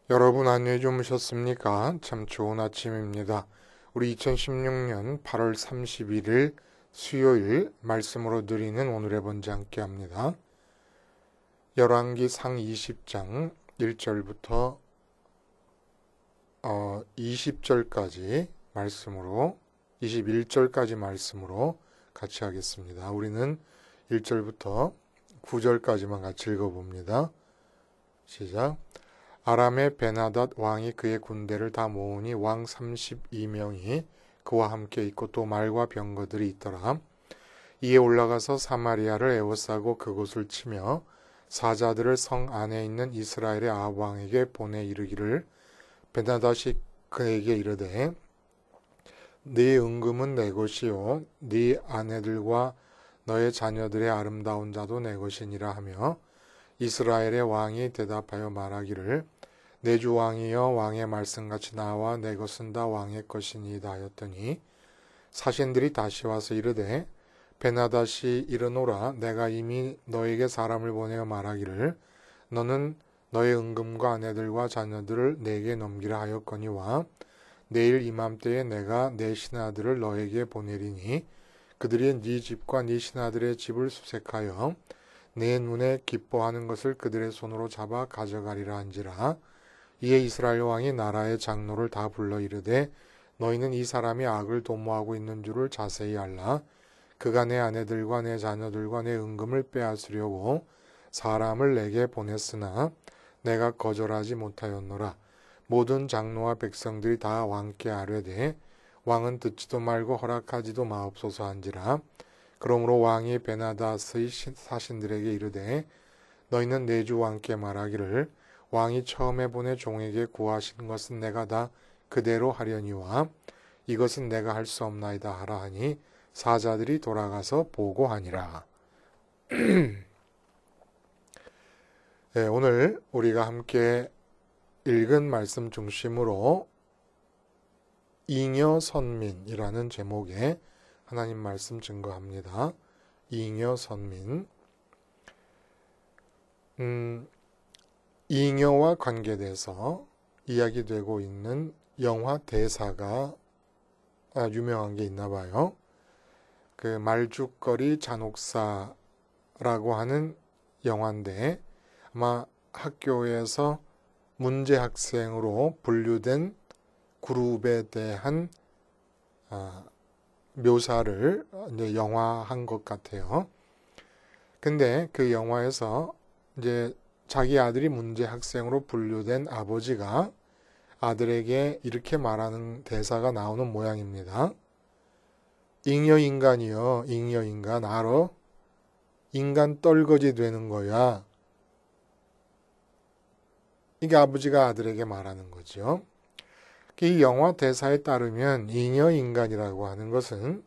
여러분 안녕히 주무셨습니까? 참 좋은 아침입니다. 우리 2016년 8월 31일 수요일 말씀으로 드리는 오늘의 본지 함께 합니다. 열왕기 상 20장 1절부터 20절까지 말씀으로 21절까지 말씀으로 같이 하겠습니다. 우리는 1절부터 9절까지만 같이 읽어봅니다. 시작. 아람의 베나닷 왕이 그의 군대를 다 모으니 왕 32명이 그와 함께 있고 또 말과 병거들이 있더라. 이에 올라가서 사마리아를 에워싸고 그곳을 치며 사자들을 성 안에 있는 이스라엘의 아합 왕에게 보내 이르기를 베나닷이 그에게 이르되 네 은금은 내 것이요 네 아내들과 너의 자녀들의 아름다운 자도 내 것이니라 하며 이스라엘의 왕이 대답하여 말하기를 내 주 왕이여 왕의 말씀같이 나와 내 것은 다 왕의 것이니이다 하였더니 사신들이 다시 와서 이르되 베나닷이 이르노라 내가 이미 너에게 사람을 보내어 말하기를 너는 너의 은금과 아내들과 자녀들을 내게 넘기라 하였거니와 내일 이맘때에 내가 내 신하들을 너에게 보내리니 그들이 네 집과 네 신하들의 집을 수색하여 내 눈에 기뻐하는 것을 그들의 손으로 잡아 가져가리라 한지라. 이에 이스라엘 왕이 나라의 장로를 다 불러 이르되 너희는 이 사람이 악을 도모하고 있는 줄을 자세히 알라. 그가 내 아내들과 내 자녀들과 내 은금을 빼앗으려고 사람을 내게 보냈으나 내가 거절하지 못하였노라. 모든 장로와 백성들이 다 왕께 아뢰되 왕은 듣지도 말고 허락하지도 마옵소서 한지라. 그러므로 왕이 베나닷의 사신들에게 이르되 너희는 내 주 왕께 말하기를 왕이 처음에 보내 종에게 구하신 것은 내가 다 그대로 하려니와 이것은 내가 할 수 없나이다 하라 하니 사자들이 돌아가서 보고하니라. 네, 오늘 우리가 함께 읽은 말씀 중심으로 잉여선민이라는 제목의 하나님 말씀 증거합니다. 잉여선민. 잉여와 관계돼서 이야기되고 있는 영화 대사가 유명한 게 있나 봐요. 그 말죽거리 잔혹사라고 하는 영화인데 아마 학교에서 문제 학생으로 분류된 그룹에 대한 묘사를 이제 영화한 것 같아요. 근데 그 영화에서 이제 자기 아들이 문제 학생으로 분류된 아버지가 아들에게 이렇게 말하는 대사가 나오는 모양입니다. 잉여인간이여, 잉여인간 알아? 인간 떨거지 되는 거야. 이게 아버지가 아들에게 말하는 거죠. 이 영화 대사에 따르면 잉여인간이라고 하는 것은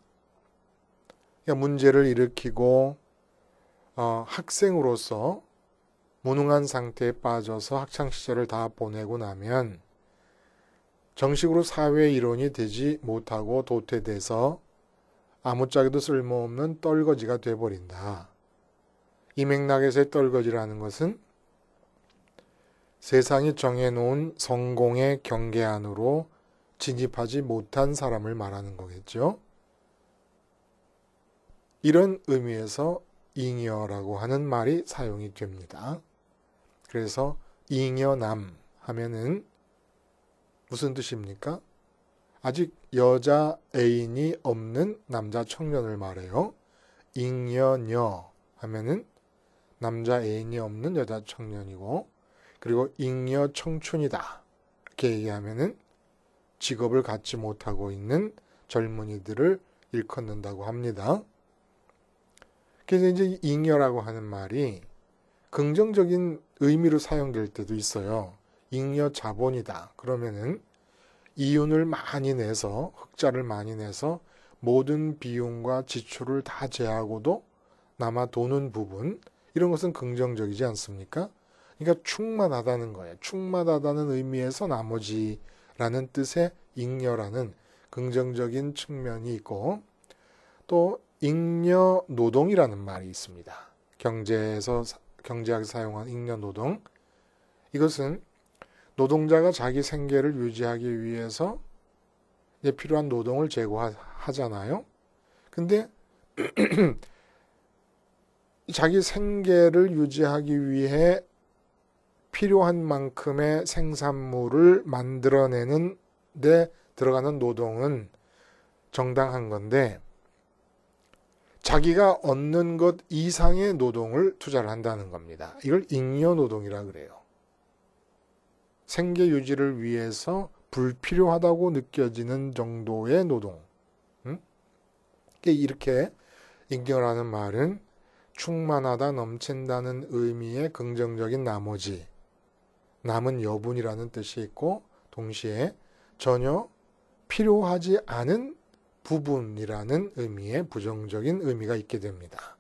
문제를 일으키고 학생으로서 무능한 상태에 빠져서 학창시절을 다 보내고 나면 정식으로 사회 일원이 되지 못하고 도태돼서 아무짝에도 쓸모없는 떨거지가 돼버린다. 이 맥락에서의 떨거지라는 것은 세상이 정해놓은 성공의 경계 안으로 진입하지 못한 사람을 말하는 거겠죠. 이런 의미에서 잉여라고 하는 말이 사용이 됩니다. 그래서 잉여남 하면은 무슨 뜻입니까? 아직 여자 애인이 없는 남자 청년을 말해요. 잉여녀 하면은 남자 애인이 없는 여자 청년이고, 그리고 잉여 청춘이다 이렇게 얘기하면은 직업을 갖지 못하고 있는 젊은이들을 일컫는다고 합니다. 그래서 이제 잉여라고 하는 말이 긍정적인 의미로 사용될 때도 있어요. 잉여 자본이다. 그러면은 이윤을 많이 내서, 흑자를 많이 내서 모든 비용과 지출을 다 제하고도 남아 도는 부분, 이런 것은 긍정적이지 않습니까? 그러니까 충만하다는 거예요. 충만하다는 의미에서 나머지라는 뜻의 잉여라는 긍정적인 측면이 있고, 또 잉여 노동이라는 말이 있습니다. 경제학에서 사용한 잉여 노동. 이것은 노동자가 자기 생계를 유지하기 위해서 필요한 노동을 제공하잖아요. 근데 자기 생계를 유지하기 위해 필요한 만큼의 생산물을 만들어내는 데 들어가는 노동은 정당한 건데 자기가 얻는 것 이상의 노동을 투자를 한다는 겁니다. 이걸 잉여노동이라 그래요. 생계 유지를 위해서 불필요하다고 느껴지는 정도의 노동. 이렇게 잉여라는 말은 충만하다, 넘친다는 의미의 긍정적인 나머지, 남은 여분이라는 뜻이 있고 동시에 전혀 필요하지 않은 부분이라는 의미의 부정적인 의미가 있게 됩니다.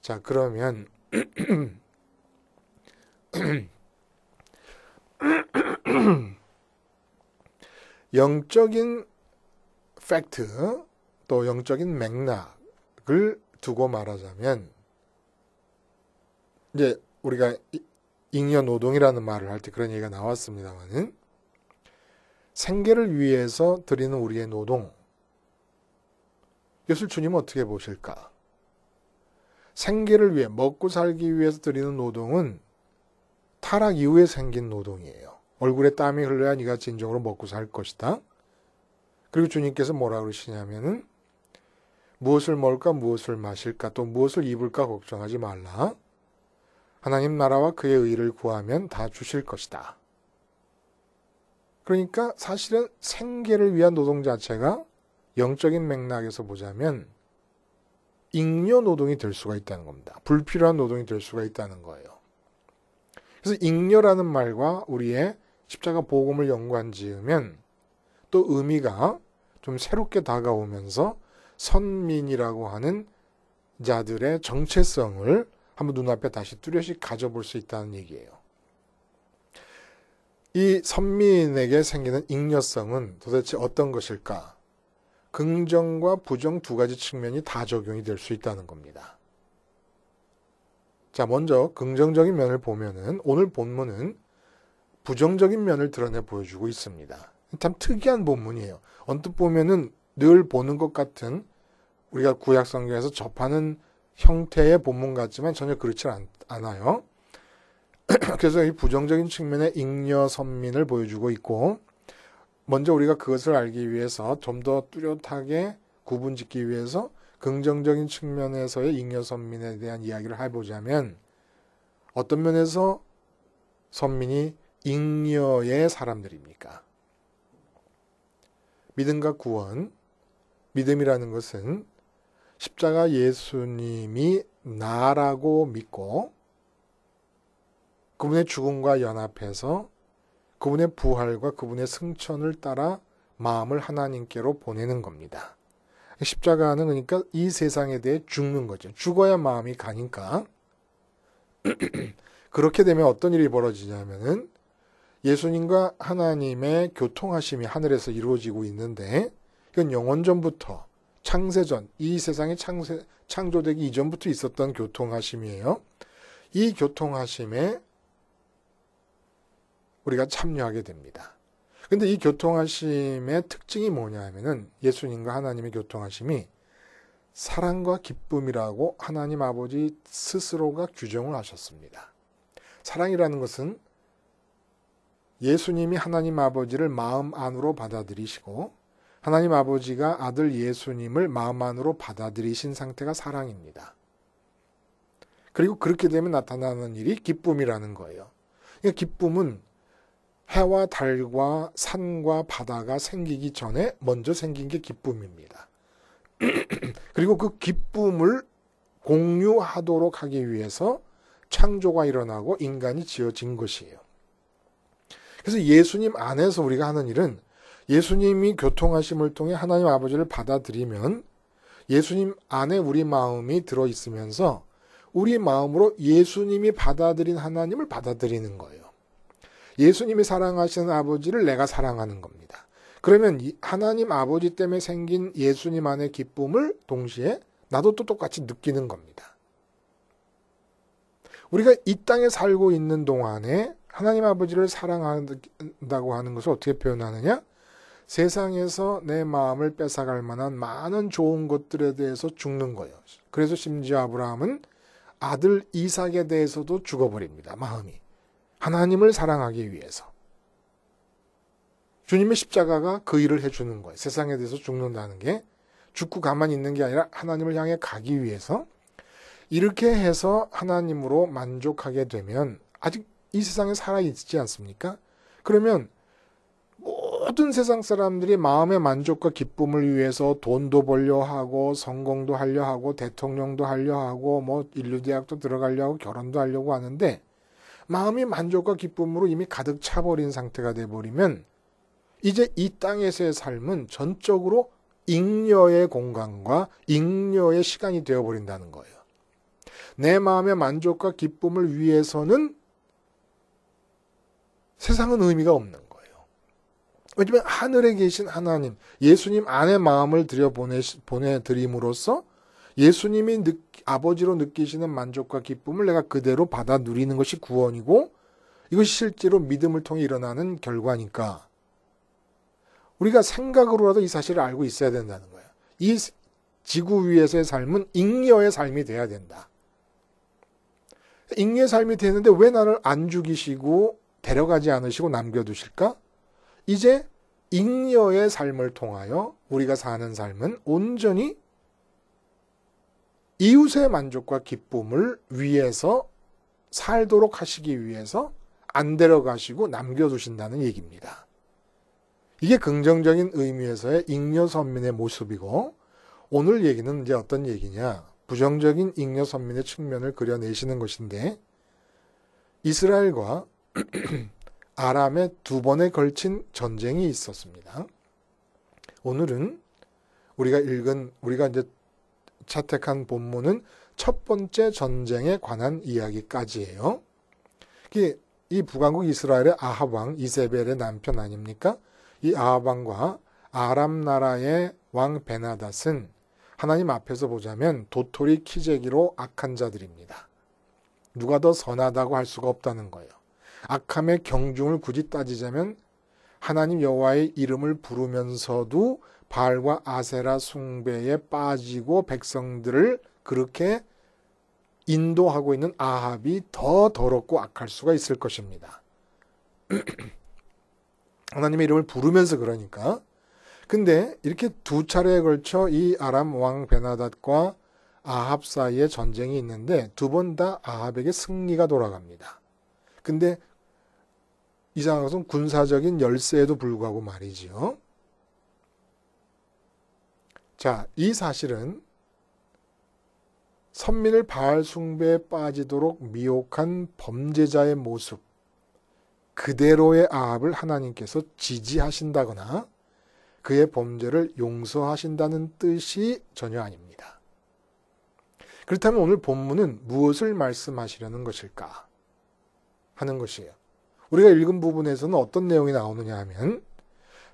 자, 그러면 영적인 팩트 또 영적인 맥락을 두고 말하자면 이제 우리가 잉여노동이라는 말을 할 때 그런 얘기가 나왔습니다만은 생계를 위해서 드리는 우리의 노동 이것을 주님은 어떻게 보실까? 생계를 위해 먹고 살기 위해서 드리는 노동은 타락 이후에 생긴 노동이에요. 얼굴에 땀이 흘러야 네가 진정으로 먹고 살 것이다. 그리고 주님께서 뭐라 그러시냐면은 무엇을 먹을까 무엇을 마실까 또 무엇을 입을까 걱정하지 말라. 하나님 나라와 그의 의를 구하면 다 주실 것이다. 그러니까 사실은 생계를 위한 노동 자체가 영적인 맥락에서 보자면 잉여 노동이 될 수가 있다는 겁니다. 불필요한 노동이 될 수가 있다는 거예요. 그래서 잉여라는 말과 우리의 십자가 복음을 연관지으면 또 의미가 좀 새롭게 다가오면서 선민이라고 하는 자들의 정체성을 한번 눈앞에 다시 뚜렷이 가져볼 수 있다는 얘기예요. 이 선민에게 생기는 잉여성은 도대체 어떤 것일까? 긍정과 부정 두 가지 측면이 다 적용이 될 수 있다는 겁니다. 자, 먼저 긍정적인 면을 보면은 오늘 본문은 부정적인 면을 드러내 보여주고 있습니다. 참 특이한 본문이에요. 언뜻 보면은 늘 보는 것 같은 우리가 구약 성경에서 접하는 형태의 본문 같지만 전혀 그렇지 않아요. 그래서 이 부정적인 측면의 잉여 선민을 보여주고 있고 먼저 우리가 그것을 알기 위해서 좀 더 뚜렷하게 구분짓기 위해서 긍정적인 측면에서의 잉여 선민에 대한 이야기를 해보자면 어떤 면에서 선민이 잉여의 사람들입니까? 믿음과 구원, 믿음이라는 것은 십자가 예수님이 나라고 믿고 그분의 죽음과 연합해서 그분의 부활과 그분의 승천을 따라 마음을 하나님께로 보내는 겁니다. 십자가는 그러니까 이 세상에 대해 죽는 거죠. 죽어야 마음이 가니까. 그렇게 되면 어떤 일이 벌어지냐면은 예수님과 하나님의 교통하심이 하늘에서 이루어지고 있는데 이건 영원전부터 창세전, 이 세상이 창조되기 이전부터 있었던 교통하심이에요. 이 교통하심에 우리가 참여하게 됩니다. 근데 이 교통하심의 특징이 뭐냐 하면은 예수님과 하나님의 교통하심이 사랑과 기쁨이라고 하나님 아버지 스스로가 규정을 하셨습니다. 사랑이라는 것은 예수님이 하나님 아버지를 마음 안으로 받아들이시고 하나님 아버지가 아들 예수님을 마음 안으로 받아들이신 상태가 사랑입니다. 그리고 그렇게 되면 나타나는 일이 기쁨이라는 거예요. 그러니까 기쁨은 해와 달과 산과 바다가 생기기 전에 먼저 생긴 게 기쁨입니다. 그리고 그 기쁨을 공유하도록 하기 위해서 창조가 일어나고 인간이 지어진 것이에요. 그래서 예수님 안에서 우리가 하는 일은 예수님이 교통하심을 통해 하나님 아버지를 받아들이면 예수님 안에 우리 마음이 들어있으면서 우리 마음으로 예수님이 받아들인 하나님을 받아들이는 거예요. 예수님이 사랑하시는 아버지를 내가 사랑하는 겁니다. 그러면 하나님 아버지 때문에 생긴 예수님 안의 기쁨을 동시에 나도 또 똑같이 느끼는 겁니다. 우리가 이 땅에 살고 있는 동안에 하나님 아버지를 사랑한다고 하는 것을 어떻게 표현하느냐? 세상에서 내 마음을 뺏어갈 만한 많은 좋은 것들에 대해서 죽는 거예요. 그래서 심지어 아브라함은 아들 이삭에 대해서도 죽어버립니다. 마음이. 하나님을 사랑하기 위해서. 주님의 십자가가 그 일을 해주는 거예요. 세상에 대해서 죽는다는 게 죽고 가만히 있는 게 아니라 하나님을 향해 가기 위해서. 이렇게 해서 하나님으로 만족하게 되면 아직 이 세상에 살아있지 않습니까? 그러면 모든 세상 사람들이 마음의 만족과 기쁨을 위해서 돈도 벌려 하고 성공도 하려 하고 대통령도 하려 하고 뭐 인류대학도 들어가려 하고 결혼도 하려고 하는데 마음이 만족과 기쁨으로 이미 가득 차버린 상태가 돼버리면 이제 이 땅에서의 삶은 전적으로 잉여의 공간과 잉여의 시간이 되어버린다는 거예요. 내 마음의 만족과 기쁨을 위해서는 세상은 의미가 없는 거예요. 왜냐하면 하늘에 계신 하나님, 예수님 안에 마음을 보내드림으로써 예수님이 아버지로 느끼시는 만족과 기쁨을 내가 그대로 받아 누리는 것이 구원이고 이것이 실제로 믿음을 통해 일어나는 결과니까 우리가 생각으로라도 이 사실을 알고 있어야 된다는 거예요. 이 지구 위에서의 삶은 잉여의 삶이 돼야 된다. 잉여의 삶이 되는데 왜 나를 안 죽이시고 데려가지 않으시고 남겨두실까? 이제 잉여의 삶을 통하여 우리가 사는 삶은 온전히 이웃의 만족과 기쁨을 위해서 살도록 하시기 위해서 안 데려가시고 남겨두신다는 얘기입니다. 이게 긍정적인 의미에서의 잉여 선민의 모습이고 오늘 얘기는 이제 어떤 얘기냐? 부정적인 잉여 선민의 측면을 그려내시는 것인데 이스라엘과 아람의 두 번에 걸친 전쟁이 있었습니다. 오늘은 우리가 이제 채택한 본문은 첫 번째 전쟁에 관한 이야기까지예요. 이 북왕국 이스라엘의 아합 왕 이세벨의 남편 아닙니까? 이 아합 왕과 아람 나라의 왕 베나닷은 하나님 앞에서 보자면 도토리 키재기로 악한 자들입니다. 누가 더 선하다고 할 수가 없다는 거예요. 악함의 경중을 굳이 따지자면 하나님 여호와의 이름을 부르면서도 바알과 아세라 숭배에 빠지고 백성들을 그렇게 인도하고 있는 아합이 더 더럽고 악할 수가 있을 것입니다. 하나님의 이름을 부르면서 그러니까. 근데 이렇게 두 차례에 걸쳐 이 아람 왕 베나닷과 아합 사이에 전쟁이 있는데 두 번 다 아합에게 승리가 돌아갑니다. 근데 이상한 것은 군사적인 열세에도 불구하고 말이지요. 자, 이 사실은 선민을 바알 숭배에 빠지도록 미혹한 범죄자의 모습, 그대로의 아합을 하나님께서 지지하신다거나 그의 범죄를 용서하신다는 뜻이 전혀 아닙니다. 그렇다면 오늘 본문은 무엇을 말씀하시려는 것일까 하는 것이에요. 우리가 읽은 부분에서는 어떤 내용이 나오느냐 하면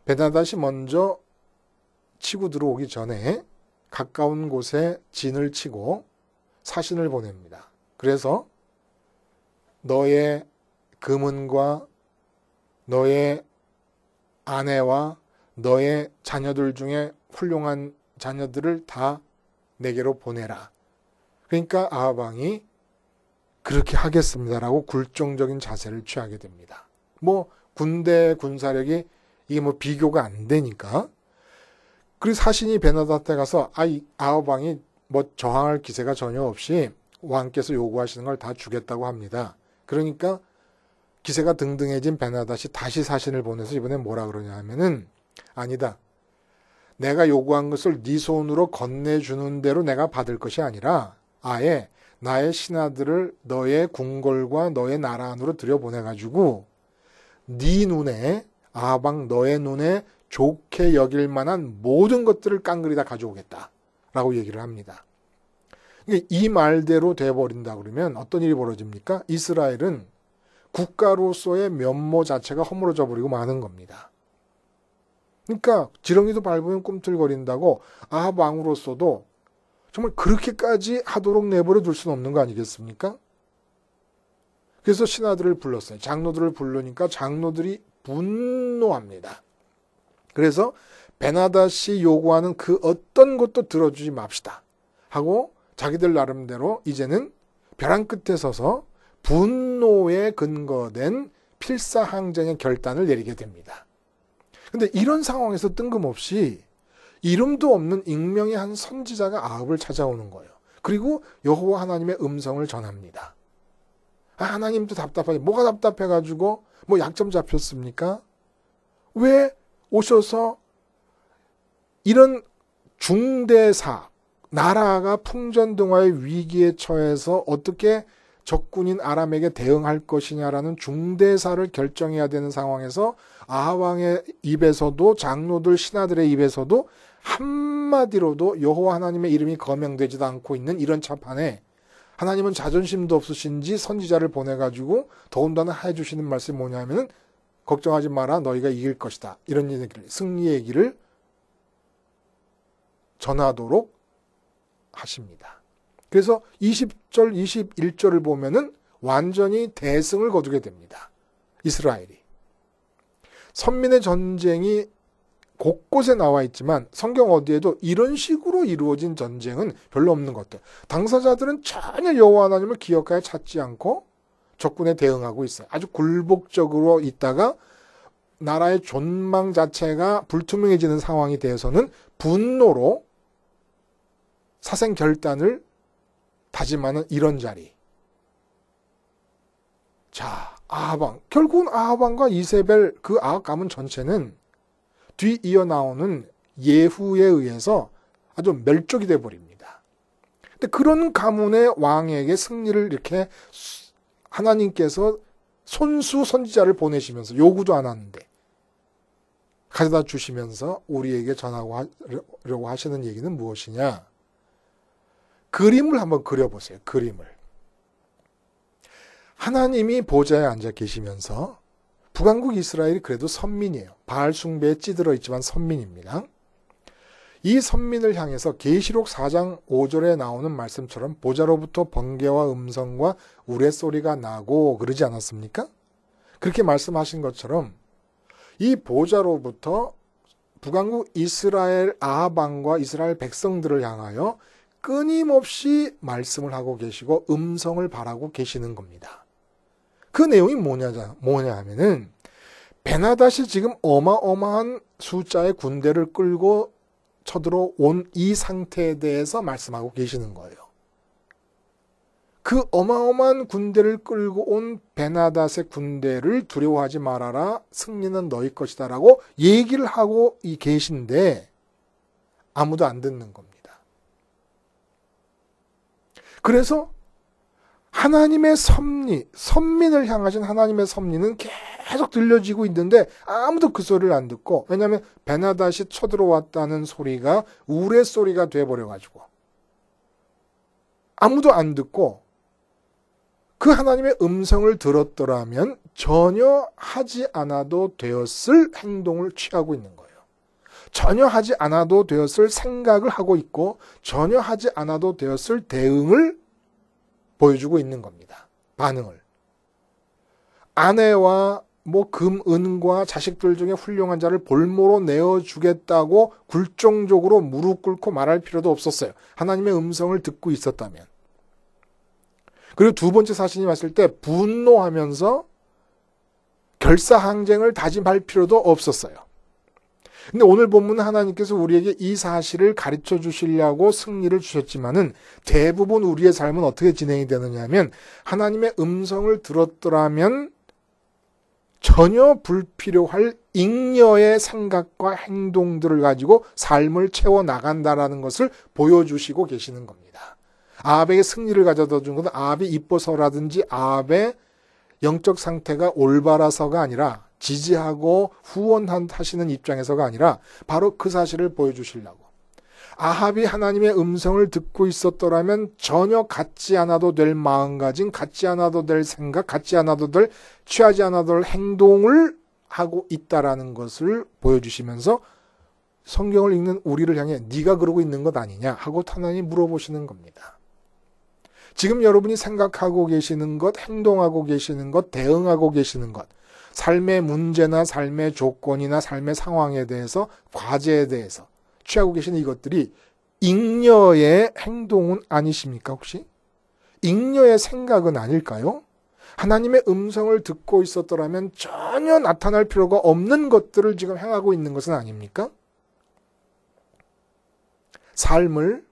베나닷이 먼저 치고 들어오기 전에 가까운 곳에 진을 치고 사신을 보냅니다. 그래서 너의 금은과 너의 아내와 너의 자녀들 중에 훌륭한 자녀들을 다 내게로 보내라. 그러니까 아합 왕이 그렇게 하겠습니다라고 굴종적인 자세를 취하게 됩니다. 뭐 군대 군사력이 이게 뭐 비교가 안 되니까. 그리고 사신이 베나닷에 가서 아합 왕이 뭐 저항할 기세가 전혀 없이 왕께서 요구하시는 걸 다 주겠다고 합니다. 그러니까 기세가 등등해진 베나닷이 다시 사신을 보내서 이번에 뭐라 그러냐 하면은 아니다. 내가 요구한 것을 네 손으로 건네주는 대로 내가 받을 것이 아니라 아예 나의 신하들을 너의 궁궐과 너의 나라 안으로 들여보내가지고 네 눈에 아합 왕 너의 눈에 좋게 여길 만한 모든 것들을 깡그리 다 가져오겠다 라고 얘기를 합니다. 이 말대로 돼버린다 그러면 어떤 일이 벌어집니까? 이스라엘은 국가로서의 면모 자체가 허물어져 버리고 마는 겁니다. 그러니까 지렁이도 밟으면 꿈틀거린다고 아합 왕으로서도 정말 그렇게까지 하도록 내버려 둘 수는 없는 거 아니겠습니까? 그래서 신하들을 불렀어요. 장로들을 부르니까 장로들이 분노합니다. 그래서 베나닷이 요구하는 그 어떤 것도 들어주지 맙시다 하고 자기들 나름대로 이제는 벼랑 끝에 서서 분노에 근거된 필사항쟁의 결단을 내리게 됩니다. 근데 이런 상황에서 뜬금없이 이름도 없는 익명의 한 선지자가 아합을 찾아오는 거예요. 그리고 여호와 하나님의 음성을 전합니다. 하나님도 답답하지. 뭐가 답답해가지고 뭐 약점 잡혔습니까? 왜 오셔서 이런 중대사, 나라가 풍전등화의 위기에 처해서 어떻게 적군인 아람에게 대응할 것이냐라는 중대사를 결정해야 되는 상황에서 아합 왕의 입에서도 장로들 신하들의 입에서도 한마디로도 여호와 하나님의 이름이 거명되지도 않고 있는 이런 차판에 하나님은 자존심도 없으신지 선지자를 보내가지고 더군다나 해주시는 말씀이 뭐냐면은 걱정하지 마라 너희가 이길 것이다. 이런 얘기를 승리의 얘기를 전하도록 하십니다. 그래서 20절, 21절을 보면은 완전히 대승을 거두게 됩니다. 이스라엘이. 선민의 전쟁이 곳곳에 나와 있지만 성경 어디에도 이런 식으로 이루어진 전쟁은 별로 없는 것 같아요. 당사자들은 전혀 여호와 하나님을 기억하여 찾지 않고 적군에 대응하고 있어요. 아주 굴복적으로 있다가 나라의 존망 자체가 불투명해지는 상황이 되어서는 분노로 사생 결단을 다짐하는 이런 자리. 자, 아합 왕. 결국은 아합 왕과 이세벨 그 아합 가문 전체는 뒤이어 나오는 예후에 의해서 아주 멸족이 되어버립니다. 근데 그런 가문의 왕에게 승리를 이렇게 하나님께서 손수 선지자를 보내시면서 요구도 안 하는데 가져다 주시면서 우리에게 전하려고 하시는 얘기는 무엇이냐? 그림을 한번 그려보세요. 그림을. 하나님이 보좌에 앉아 계시면서 북왕국 이스라엘이 그래도 선민이에요. 바알 숭배에 찌들어 있지만 선민입니다. 이 선민을 향해서 계시록 4장 5절에 나오는 말씀처럼 보좌로부터 번개와 음성과 우레소리가 나고 그러지 않았습니까? 그렇게 말씀하신 것처럼 이 보좌로부터 북왕국 이스라엘 아합 왕과 이스라엘 백성들을 향하여 끊임없이 말씀을 하고 계시고 음성을 바라고 계시는 겁니다. 그 내용이 뭐냐 하면은 베나닷이 지금 어마어마한 숫자의 군대를 끌고 쳐들어온 이 상태에 대해서 말씀하고 계시는 거예요. 그 어마어마한 군대를 끌고 온 베나닷의 군대를 두려워하지 말아라. 승리는 너희 것이다 라고 얘기를 하고 계신데 아무도 안 듣는 겁니다. 그래서 하나님의 섭리, 선민을 향하신 하나님의 섭리는 계속 들려지고 있는데 아무도 그 소리를 안 듣고, 왜냐하면 베나닷이 쳐들어왔다는 소리가 우레소리가 돼버려가지고 아무도 안 듣고 그 하나님의 음성을 들었더라면 전혀 하지 않아도 되었을 행동을 취하고 있는 거예요. 전혀 하지 않아도 되었을 생각을 하고 있고 전혀 하지 않아도 되었을 대응을 보여주고 있는 겁니다. 반응을. 아내와 금, 은과 자식들 중에 훌륭한 자를 볼모로 내어주겠다고 굴종적으로 무릎 꿇고 말할 필요도 없었어요. 하나님의 음성을 듣고 있었다면. 그리고 두 번째 사신이 왔을 때 분노하면서 결사항쟁을 다짐할 필요도 없었어요. 근데 오늘 본문은 하나님께서 우리에게 이 사실을 가르쳐 주시려고 승리를 주셨지만은 대부분 우리의 삶은 어떻게 진행이 되느냐 하면 하나님의 음성을 들었더라면 전혀 불필요할 잉여의 생각과 행동들을 가지고 삶을 채워나간다라는 것을 보여주시고 계시는 겁니다. 아합에게 승리를 가져다 준 것은 아합이 이뻐서라든지 아합의 영적 상태가 올바라서가 아니라 지지하고 후원하시는 입장에서가 아니라 바로 그 사실을 보여주시려고. 아합이 하나님의 음성을 듣고 있었더라면 전혀 갖지 않아도 될 마음가짐, 갖지 않아도 될 생각, 갖지 않아도 될, 취하지 않아도 될 행동을 하고 있다라는 것을 보여주시면서 성경을 읽는 우리를 향해 네가 그러고 있는 것 아니냐 하고 하나님 물어보시는 겁니다. 지금 여러분이 생각하고 계시는 것, 행동하고 계시는 것, 대응하고 계시는 것, 삶의 문제나 삶의 조건이나 삶의 상황에 대해서, 과제에 대해서 취하고 계시는 이것들이 잉여의 행동은 아니십니까, 혹시? 잉여의 생각은 아닐까요? 하나님의 음성을 듣고 있었더라면 전혀 나타날 필요가 없는 것들을 지금 행하고 있는 것은 아닙니까? 삶을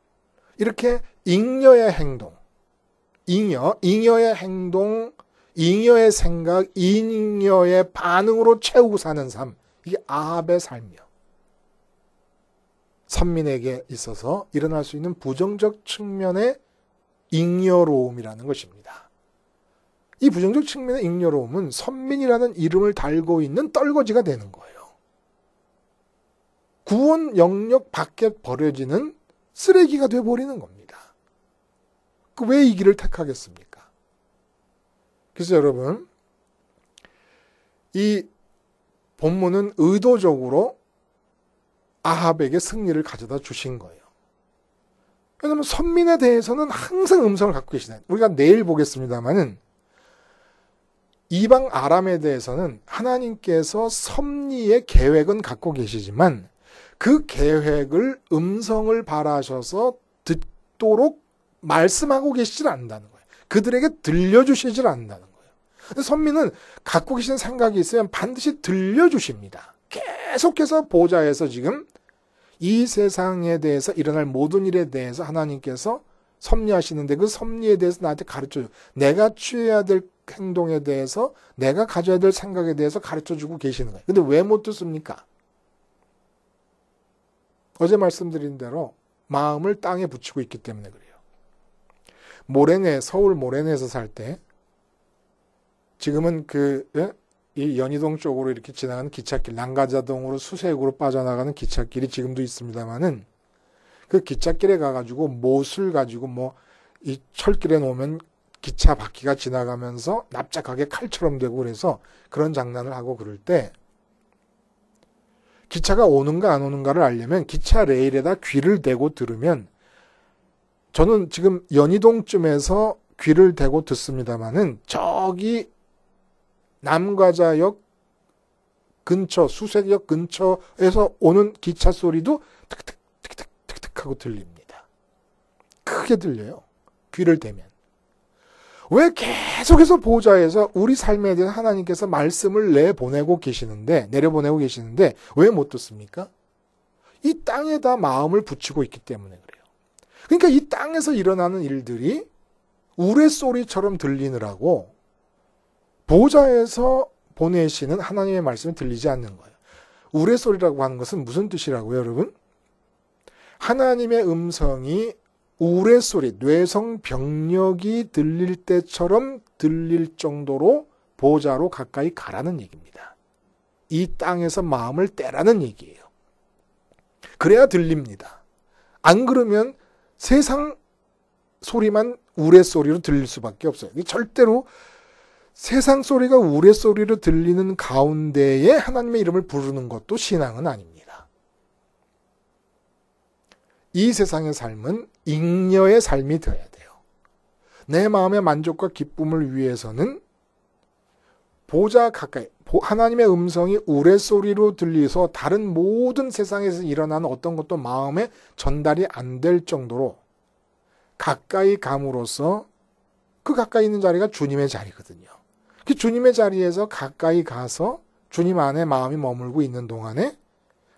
이렇게 잉여의 행동, 잉여의 행동, 잉여의 생각, 잉여의 반응으로 채우고 사는 삶, 이게 아합의 삶이요. 선민에게 있어서 일어날 수 있는 부정적 측면의 잉여로움이라는 것입니다. 이 부정적 측면의 잉여로움은 선민이라는 이름을 달고 있는 떨거지가 되는 거예요. 구원 영역 밖에 버려지는 쓰레기가 되어버리는 겁니다. 왜 이 길을 택하겠습니까? 그래서 여러분, 이 본문은 의도적으로 아합에게 승리를 가져다 주신 거예요. 왜냐하면 선민에 대해서는 항상 음성을 갖고 계시다. 우리가 내일 보겠습니다만은 이방 아람에 대해서는 하나님께서 섭리의 계획은 갖고 계시지만 그 계획을 음성을 바라셔서 듣도록 말씀하고 계시질 않는다는 거예요. 그들에게 들려주시질 않는다는 거예요. 선민은 갖고 계시는 생각이 있으면 반드시 들려주십니다. 계속해서 보좌에서 지금 이 세상에 대해서 일어날 모든 일에 대해서 하나님께서 섭리하시는데 그 섭리에 대해서 나한테 가르쳐줘요. 내가 취해야 될 행동에 대해서, 내가 가져야 될 생각에 대해서 가르쳐주고 계시는 거예요. 근데 왜 못 듣습니까? 어제 말씀드린 대로 마음을 땅에 붙이고 있기 때문에 그래요. 모래내, 서울 모래내에서 살 때 지금은 이 연희동 쪽으로 이렇게 지나가는 기찻길, 난가자동으로 수색으로 빠져나가는 기찻길이 지금도 있습니다만은 그 기찻길에 가가지고 못을 가지고 이 철길에 놓으면 기차 바퀴가 지나가면서 납작하게 칼처럼 되고 그래서 그런 장난을 하고 그럴 때 기차가 오는가 안 오는가를 알려면 기차 레일에다 귀를 대고 들으면 저는 지금 연희동쯤에서 귀를 대고 듣습니다만은 저기 남과자역 근처, 수색역 근처에서 오는 기차 소리도 틱틱틱틱틱 하고 들립니다. 크게 들려요. 귀를 대면. 왜 계속해서 보좌에서 우리 삶에 대해서 하나님께서 말씀을 내려보내고 계시는데 왜 못 듣습니까? 이 땅에다 마음을 붙이고 있기 때문에 그래요. 그러니까 이 땅에서 일어나는 일들이 우레소리처럼 들리느라고 보좌에서 보내시는 하나님의 말씀이 들리지 않는 거예요. 우레소리라고 하는 것은 무슨 뜻이라고요, 여러분? 하나님의 음성이 우레소리, 뇌성병력이 들릴 때처럼 들릴 정도로 보좌로 가까이 가라는 얘기입니다. 이 땅에서 마음을 떼라는 얘기예요. 그래야 들립니다. 안 그러면 세상 소리만 우레소리로 들릴 수밖에 없어요. 절대로 세상 소리가 우레소리로 들리는 가운데에 하나님의 이름을 부르는 것도 신앙은 아닙니다. 이 세상의 삶은 잉여의 삶이 되어야 돼요. 내 마음의 만족과 기쁨을 위해서는 보좌 가까이, 하나님의 음성이 우레소리로 들려서 다른 모든 세상에서 일어나는 어떤 것도 마음에 전달이 안 될 정도로 가까이 감으로써 그 가까이 있는 자리가 주님의 자리거든요. 그 주님의 자리에서 가까이 가서 주님 안에 마음이 머물고 있는 동안에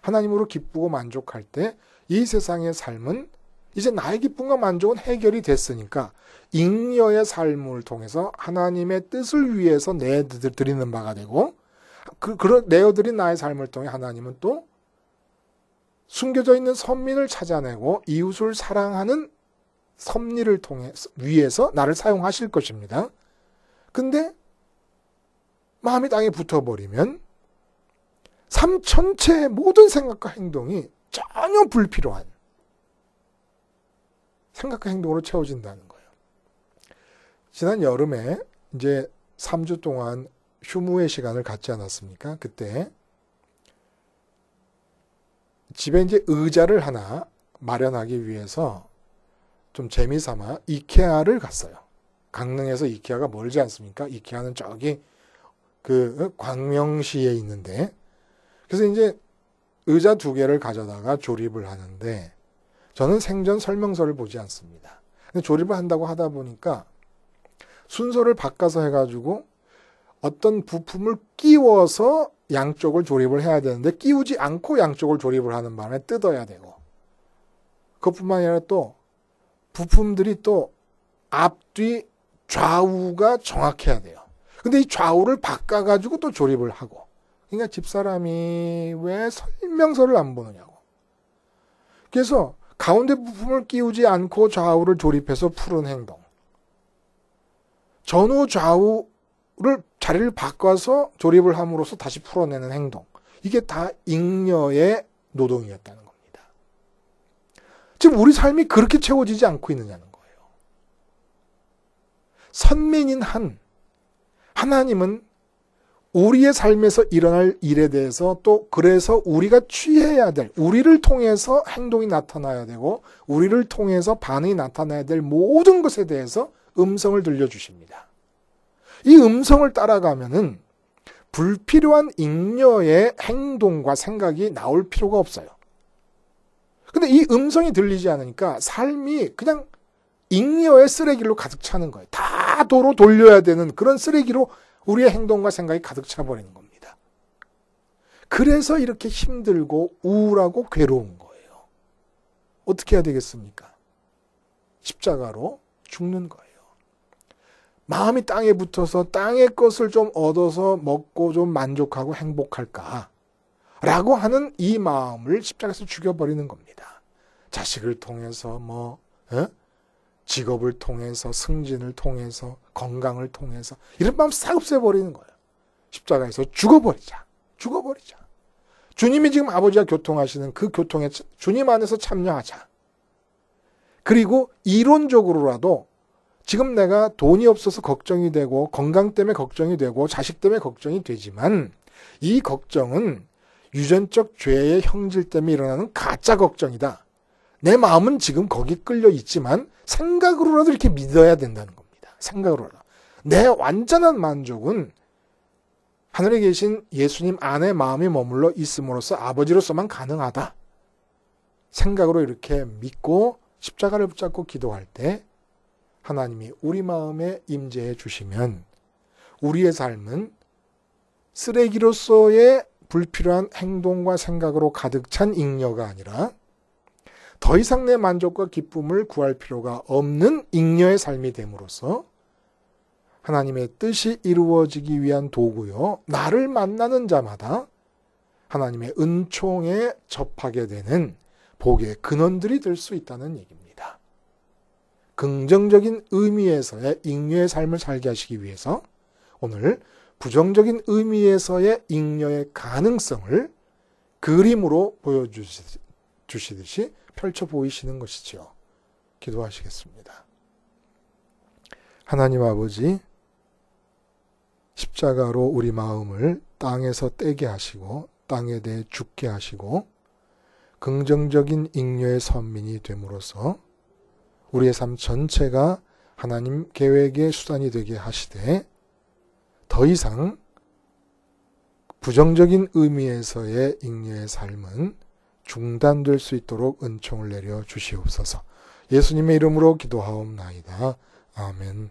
하나님으로 기쁘고 만족할 때 이 세상의 삶은 이제 나의 기쁨과 만족은 해결이 됐으니까 잉여의 삶을 통해서 하나님의 뜻을 위해서 내드리는 바가 되고 그런 내어드린 나의 삶을 통해 하나님은 또 숨겨져 있는 선민을 찾아내고 이웃을 사랑하는 섭리를 통해 위해서 나를 사용하실 것입니다. 근데 마음이 땅에 붙어버리면 삶 전체의 모든 생각과 행동이 전혀 불필요한 생각과 행동으로 채워진다는 거예요. 지난 여름에 이제 3주 동안 휴무의 시간을 갖지 않았습니까? 그때 집에 이제 의자를 하나 마련하기 위해서 좀 재미삼아 이케아를 갔어요. 강릉에서 이케아가 멀지 않습니까? 이케아는 저기 그 광명시에 있는데, 그래서 이제 의자 2개를 가져다가 조립을 하는데 저는 생전 설명서를 보지 않습니다. 근데 조립을 한다고 하다 보니까 순서를 바꿔서 해가지고 어떤 부품을 끼워서 양쪽을 조립을 해야 되는데 끼우지 않고 양쪽을 조립을 하는 바람에 뜯어야 되고, 그것뿐만 아니라 또 부품들이 또 앞뒤 좌우가 정확해야 돼요. 근데 이 좌우를 바꿔가지고 또 조립을 하고, 그러니까 집사람이 왜 설명서를 안 보느냐고. 그래서 가운데 부품을 끼우지 않고 좌우를 조립해서 푸는 행동, 전후 좌우를 자리를 바꿔서 조립을 함으로써 다시 풀어내는 행동, 이게 다 잉여의 노동이었다는 겁니다. 지금 우리 삶이 그렇게 채워지지 않고 있느냐는 거예요. 선민인 하나님은 우리의 삶에서 일어날 일에 대해서, 또 그래서 우리가 취해야 될, 우리를 통해서 행동이 나타나야 되고 우리를 통해서 반응이 나타나야 될 모든 것에 대해서 음성을 들려주십니다. 이 음성을 따라가면은 불필요한 잉여의 행동과 생각이 나올 필요가 없어요. 근데 이 음성이 들리지 않으니까 삶이 그냥 잉여의 쓰레기로 가득 차는 거예요. 다 도로 돌려야 되는 그런 쓰레기로 우리의 행동과 생각이 가득 차버리는 겁니다. 그래서 이렇게 힘들고 우울하고 괴로운 거예요. 어떻게 해야 되겠습니까? 십자가로 죽는 거예요. 마음이 땅에 붙어서 땅의 것을 좀 얻어서 먹고 좀 만족하고 행복할까? 라고 하는 이 마음을 십자가에서 죽여버리는 겁니다. 자식을 통해서 직업을 통해서, 승진을 통해서, 건강을 통해서 이런 마음 싹 없애버리는 거예요. 십자가에서 죽어버리자. 주님이 지금 아버지와 교통하시는 그 교통에 주님 안에서 참여하자. 그리고 이론적으로라도 지금 내가 돈이 없어서 걱정이 되고 건강 때문에 걱정이 되고 자식 때문에 걱정이 되지만, 이 걱정은 유전적 죄의 형질 때문에 일어나는 가짜 걱정이다. 내 마음은 지금 거기 끌려 있지만 생각으로라도 이렇게 믿어야 된다는 겁니다. 생각으로라도. 내 완전한 만족은 하늘에 계신 예수님 안에 마음이 머물러 있음으로써 아버지로서만 가능하다. 생각으로 이렇게 믿고 십자가를 붙잡고 기도할 때 하나님이 우리 마음에 임재해 주시면 우리의 삶은 쓰레기로서의 불필요한 행동과 생각으로 가득 찬 잉여가 아니라 더 이상 내 만족과 기쁨을 구할 필요가 없는 잉여의 삶이 됨으로써 하나님의 뜻이 이루어지기 위한 도구요, 나를 만나는 자마다 하나님의 은총에 접하게 되는 복의 근원들이 될 수 있다는 얘기입니다. 긍정적인 의미에서의 잉여의 삶을 살게 하시기 위해서 오늘 부정적인 의미에서의 잉여의 가능성을 그림으로 보여주시듯이 펼쳐 보이시는 것이지요. 기도하시겠습니다. 하나님 아버지, 십자가로 우리 마음을 땅에서 떼게 하시고 땅에 대해 죽게 하시고 긍정적인 잉여의 선민이 됨으로써 우리의 삶 전체가 하나님 계획의 수단이 되게 하시되 더 이상 부정적인 의미에서의 잉여의 삶은 중단될 수 있도록 은총을 내려 주시옵소서. 예수님의 이름으로 기도하옵나이다. 아멘.